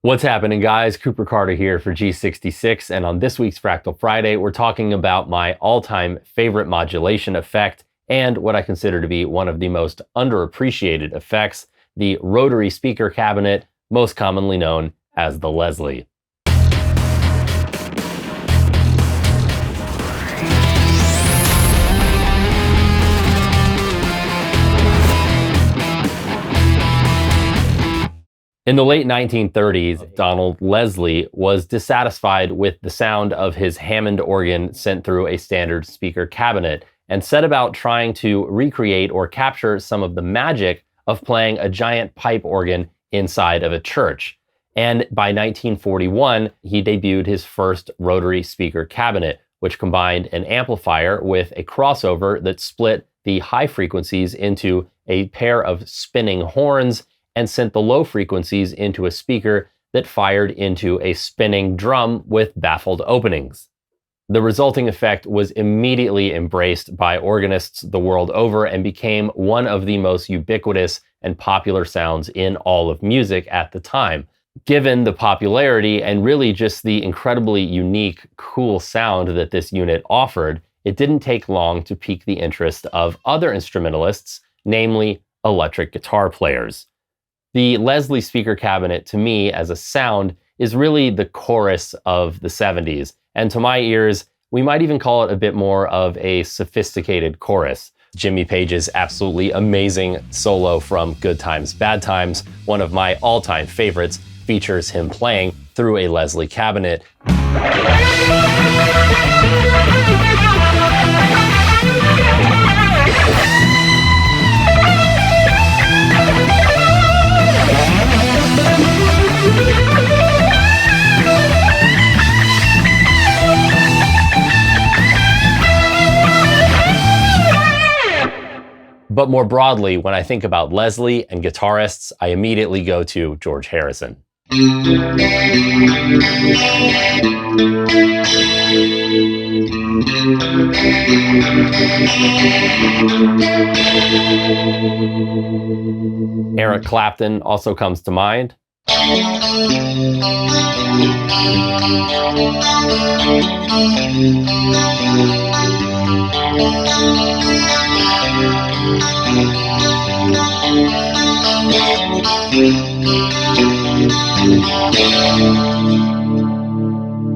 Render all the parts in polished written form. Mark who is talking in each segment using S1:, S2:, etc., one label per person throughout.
S1: What's happening, guys? Cooper Carter here for G66, and on this week's Fractal Friday, we're talking about my all-time favorite modulation effect and what I consider to be one of the most underappreciated effects, the rotary speaker cabinet, most commonly known as the Leslie. In the late 1930s, Donald Leslie was dissatisfied with the sound of his Hammond organ sent through a standard speaker cabinet and set about trying to recreate or capture some of the magic of playing a giant pipe organ inside of a church. And by 1941, he debuted his first rotary speaker cabinet, which combined an amplifier with a crossover that split the high frequencies into a pair of spinning horns and sent the low frequencies into a speaker that fired into a spinning drum with baffled openings. The resulting effect was immediately embraced by organists the world over and became one of the most ubiquitous and popular sounds in all of music at the time. Given the popularity and really just the incredibly unique, cool sound that this unit offered, it didn't take long to pique the interest of other instrumentalists, namely electric guitar players. The Leslie speaker cabinet, to me, as a sound, is really the chorus of the 70s. And to my ears, we might even call it a bit more of a sophisticated chorus. Jimmy Page's absolutely amazing solo from Good Times, Bad Times, one of my all-time favorites, features him playing through a Leslie cabinet. But more broadly, when I think about Leslie and guitarists, I immediately go to George Harrison. Eric Clapton also comes to mind.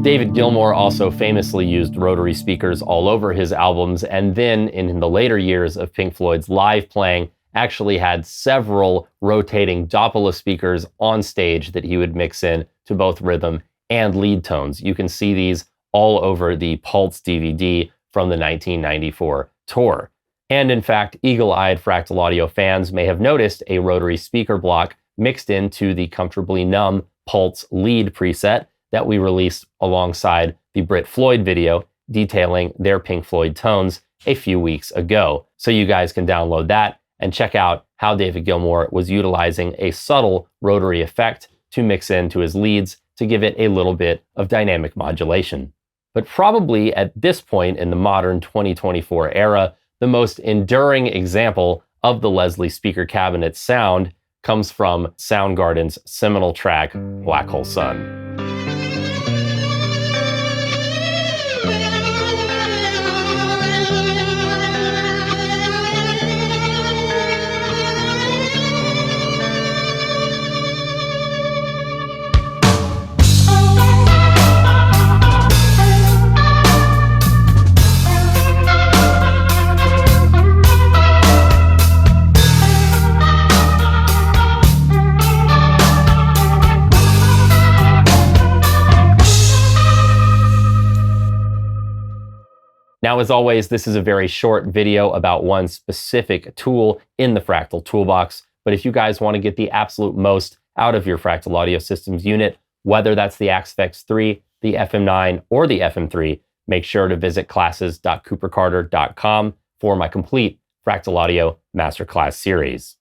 S1: David Gilmour also famously used rotary speakers all over his albums, and then in the later years of Pink Floyd's live playing, actually had several rotating Doppler speakers on stage that he would mix in to both rhythm and lead tones. You can see these all over the Pulse DVD from the 1994 tour. And in fact, eagle-eyed Fractal Audio fans may have noticed a rotary speaker block mixed into the Comfortably Numb Pulse lead preset that we released alongside the Brit Floyd video detailing their Pink Floyd tones a few weeks ago. So you guys can download that and check out how David Gilmour was utilizing a subtle rotary effect to mix into his leads to give it a little bit of dynamic modulation. But probably at this point in the modern 2024 era, the most enduring example of the Leslie speaker cabinet sound comes from Soundgarden's seminal track, Black Hole Sun. Now, as always, this is a very short video about one specific tool in the Fractal toolbox, but if you guys want to get the absolute most out of your Fractal Audio Systems unit, whether that's the Axfex 3, the FM9, or the FM3, make sure to visit classes.coopercarter.com for my complete Fractal Audio Masterclass series.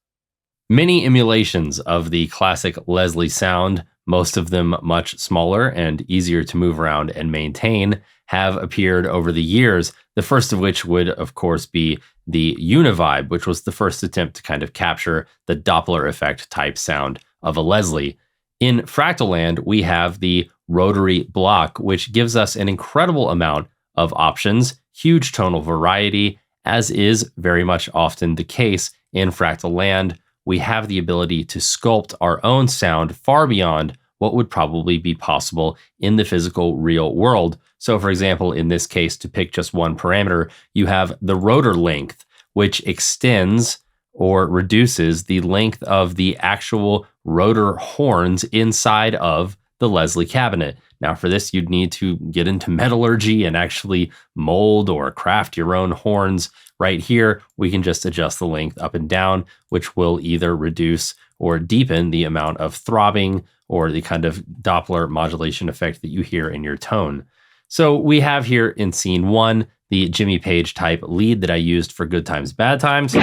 S1: Many emulations of the classic Leslie sound, most of them much smaller and easier to move around and maintain, have appeared over the years, the first of which would, of course, be the Univibe, which was the first attempt to kind of capture the Doppler effect type sound of a Leslie. In Fractal land, we have the rotary block, which gives us an incredible amount of options, huge tonal variety, as is very much often the case in Fractal land. We have the ability to sculpt our own sound far beyond what would probably be possible in the physical real world. So for example, in this case, to pick just one parameter, you have the rotor length, which extends or reduces the length of the actual rotor horns inside of the Leslie cabinet. Now for this, you'd need to get into metallurgy and actually mold or craft your own horns. Right here, we can just adjust the length up and down, which will either reduce or deepen the amount of throbbing or the kind of Doppler modulation effect that you hear in your tone. So we have here in scene 1, the Jimmy Page type lead that I used for Good Times, Bad Times.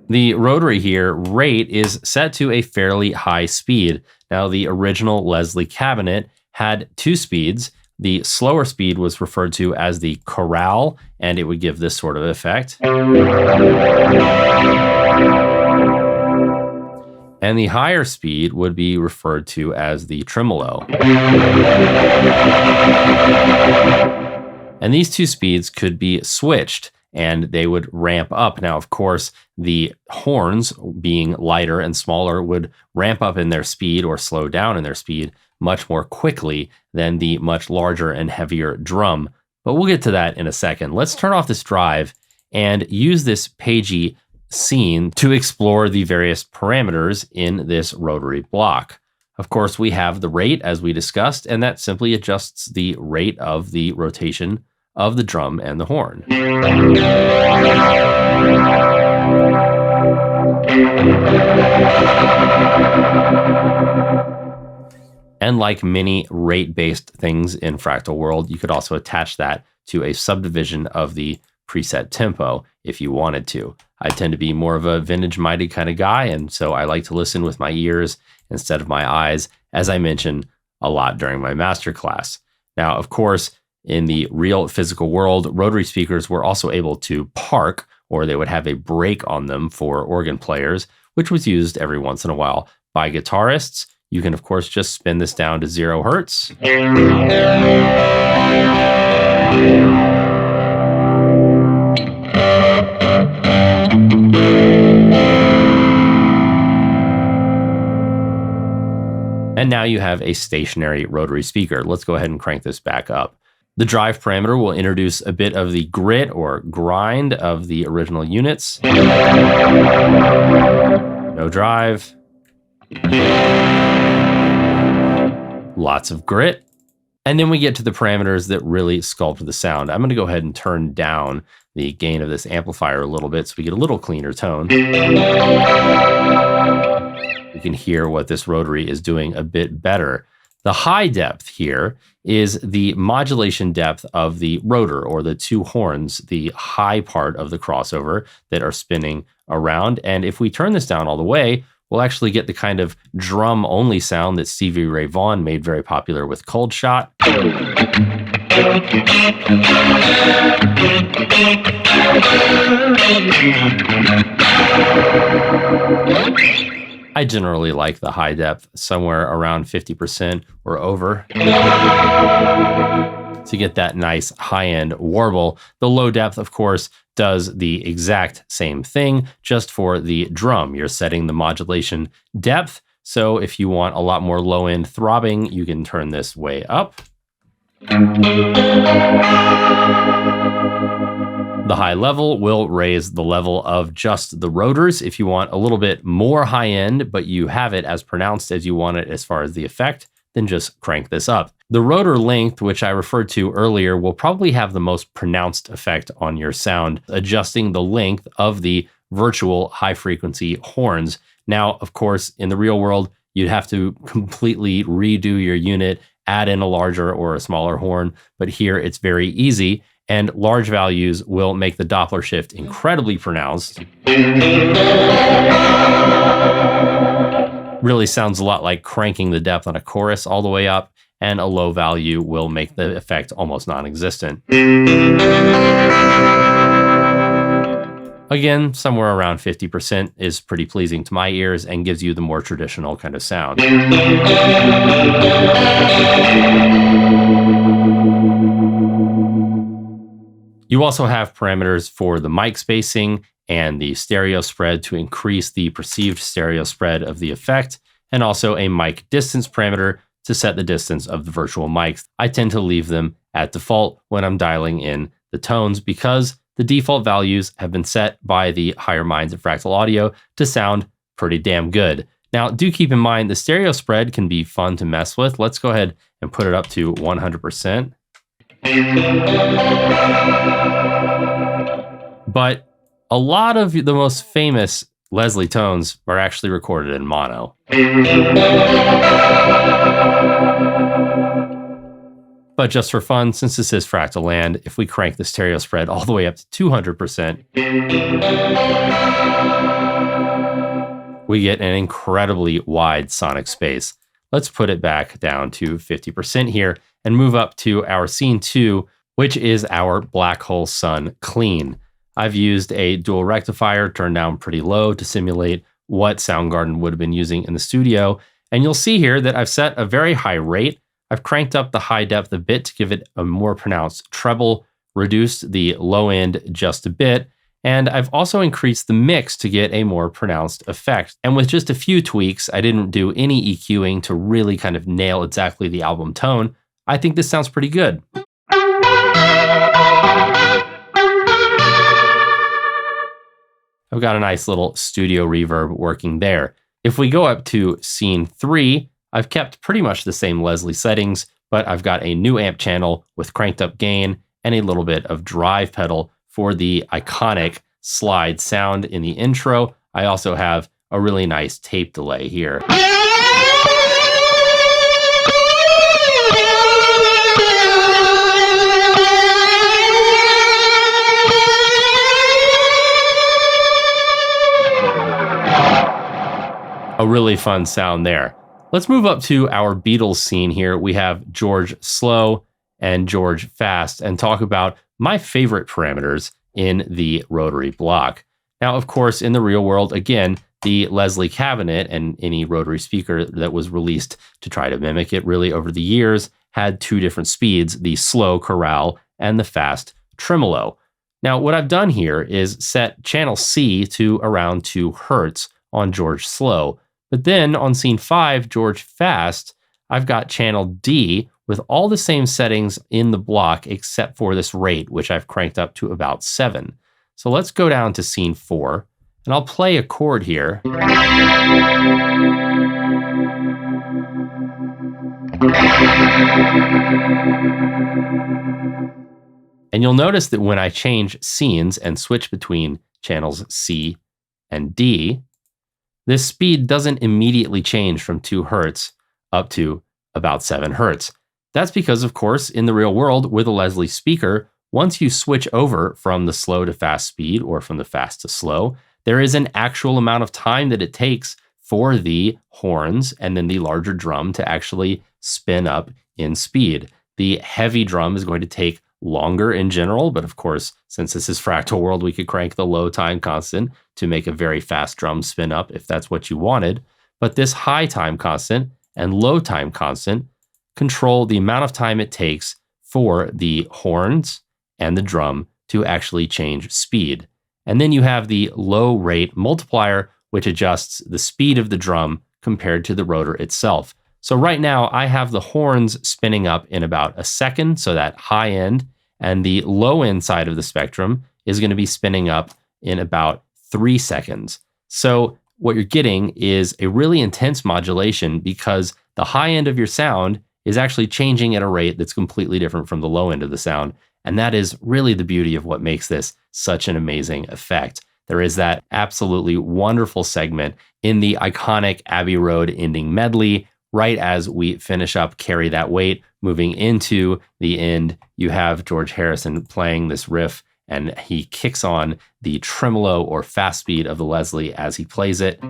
S1: The rotary here, rate, is set to a fairly high speed. Now, the original Leslie cabinet had 2 speeds. The slower speed was referred to as the chorale, and it would give this sort of effect. And the higher speed would be referred to as the tremolo. And these 2 speeds could be switched, and they would ramp up. Now, of course, the horns, being lighter and smaller, would ramp up in their speed or slow down in their speed much more quickly than the much larger and heavier drum. But we'll get to that in a second. Let's turn off this drive and use this Pagey scene to explore the various parameters in this rotary block. Of course, we have the rate, as we discussed, and that simply adjusts the rate of the rotation of the drum and the horn. And like many rate-based things in Fractal World, you could also attach that to a subdivision of the preset tempo if you wanted to. I tend to be more of a vintage-minded kind of guy, and so I like to listen with my ears instead of my eyes, as I mentioned a lot during my masterclass. Now, of course, in the real physical world, rotary speakers were also able to park, or they would have a brake on them for organ players, which was used every once in a while by guitarists. You can, of course, just spin this down to 0 hertz. And now you have a stationary rotary speaker. Let's go ahead and crank this back up. The drive parameter will introduce a bit of the grit or grind of the original units. No drive. Lots of grit. And then we get to the parameters that really sculpt the sound. I'm going to go ahead and turn down the gain of this amplifier a little bit so we get a little cleaner tone. You can hear what this rotary is doing a bit better. The high depth here is the modulation depth of the rotor, or the 2 horns, the high part of the crossover that are spinning around. And if we turn this down all the way, we'll actually get the kind of drum-only sound that Stevie Ray Vaughan made very popular with Cold Shot. I generally like the high depth, somewhere around 50% or over, to get that nice high-end warble. The low depth, of course, does the exact same thing, just for the drum. You're setting the modulation depth, so if you want a lot more low-end throbbing, you can turn this way up. The high level will raise the level of just the rotors. If you want a little bit more high end, but you have it as pronounced as you want it as far as the effect, then just crank this up. The rotor length, which I referred to earlier, will probably have the most pronounced effect on your sound, adjusting the length of the virtual high frequency horns. Now, of course, in the real world, you'd have to completely redo your unit, add in a larger or a smaller horn, but here it's very easy. And large values will make the Doppler shift incredibly pronounced. Really sounds a lot like cranking the depth on a chorus all the way up. and a low value will make the effect almost non-existent. Again, somewhere around 50% is pretty pleasing to my ears and gives you the more traditional kind of sound. You also have parameters for the mic spacing and the stereo spread to increase the perceived stereo spread of the effect, and also a mic distance parameter to set the distance of the virtual mics. I tend to leave them at default when I'm dialing in the tones because the default values have been set by the higher minds of Fractal Audio to sound pretty damn good. Now, do keep in mind the stereo spread can be fun to mess with. Let's go ahead and put it up to 100%. But a lot of the most famous Leslie tones are actually recorded in mono. But just for fun, since this is Fractal Land, if we crank the stereo spread all the way up to 200%, we get an incredibly wide sonic space. Let's put it back down to 50% here and move up to our scene 2, which is our Black Hole Sun clean. I've used a dual rectifier turned down pretty low to simulate what Soundgarden would have been using in the studio. And you'll see here that I've set a very high rate. I've cranked up the high depth a bit to give it a more pronounced treble, reduced the low end just a bit, and I've also increased the mix to get a more pronounced effect. And with just a few tweaks, I didn't do any EQing to really kind of nail exactly the album tone. I think this sounds pretty good. I've got a nice little studio reverb working there. If we go up to scene 3, I've kept pretty much the same Leslie settings, but I've got a new amp channel with cranked up gain and a little bit of drive pedal for the iconic slide sound in the intro. I also have a really nice tape delay here. A really fun sound there. Let's move up to our Beatles scene here. We have George Slow and George Fast and talk about my favorite parameters in the rotary block. Now, of course, in the real world, again, the Leslie cabinet and any rotary speaker that was released to try to mimic it really over the years had two different speeds, the slow chorale and the fast tremolo. Now, what I've done here is set channel C to around 2 Hertz on George Slow. But then on scene 5, George Fast, I've got channel D with all the same settings in the block except for this rate, which I've cranked up to about 7. So let's go down to scene 4, and I'll play a chord here. And you'll notice that when I change scenes and switch between channels C and D, this speed doesn't immediately change from 2 Hertz up to about 7 Hertz. That's because, of course, in the real world with a Leslie speaker, once you switch over from the slow to fast speed or from the fast to slow, there is an actual amount of time that it takes for the horns and then the larger drum to actually spin up in speed. The heavy drum is going to take longer in general, but of course, since this is Fractal World, we could crank the low time constant to make a very fast drum spin up if that's what you wanted. But this high time constant and low time constant control the amount of time it takes for the horns and the drum to actually change speed. And then you have the low rate multiplier, which adjusts the speed of the drum compared to the rotor itself. So right now I have the horns spinning up in about a second, so that high end, and the low end side of the spectrum is going to be spinning up in about 3 seconds. So what you're getting is a really intense modulation because the high end of your sound is actually changing at a rate that's completely different from the low end of the sound. And that is really the beauty of what makes this such an amazing effect. There is that absolutely wonderful segment in the iconic Abbey Road ending medley. Right as we finish up Carry That Weight, moving into the end, you have George Harrison playing this riff, and he kicks on the tremolo or fast speed of the Leslie as he plays it.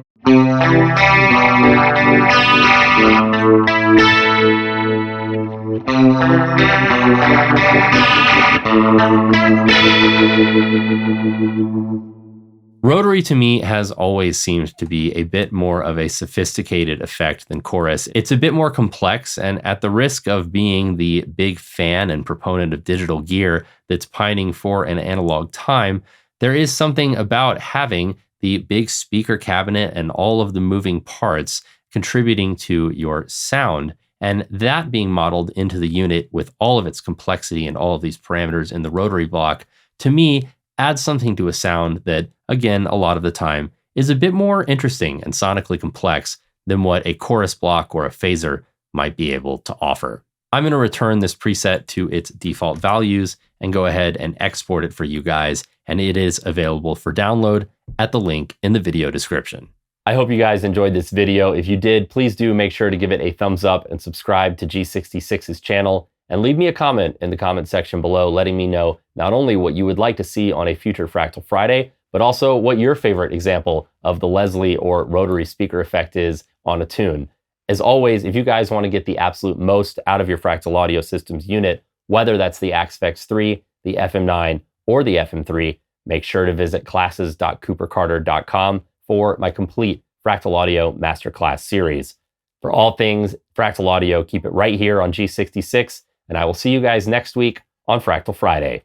S1: Rotary to me has always seemed to be a bit more of a sophisticated effect than chorus. It's a bit more complex, and at the risk of being the big fan and proponent of digital gear that's pining for an analog time, there is something about having the big speaker cabinet and all of the moving parts contributing to your sound, and that being modeled into the unit with all of its complexity and all of these parameters in the rotary block, to me, adds something to a sound that, again, a lot of the time, is a bit more interesting and sonically complex than what a chorus block or a phaser might be able to offer. I'm going to return this preset to its default values and go ahead and export it for you guys, and it is available for download at the link in the video description. I hope you guys enjoyed this video. If you did, please do make sure to give it a thumbs up and subscribe to G66's channel. And leave me a comment in the comment section below letting me know not only what you would like to see on a future Fractal Friday, but also what your favorite example of the Leslie or rotary speaker effect is on a tune. As always, if you guys want to get the absolute most out of your Fractal Audio Systems unit, whether that's the Axfex 3, the FM9, or the FM3, make sure to visit classes.coopercarter.com for my complete Fractal Audio Masterclass series. For all things Fractal Audio, keep it right here on G66, and I will see you guys next week on Fractal Friday.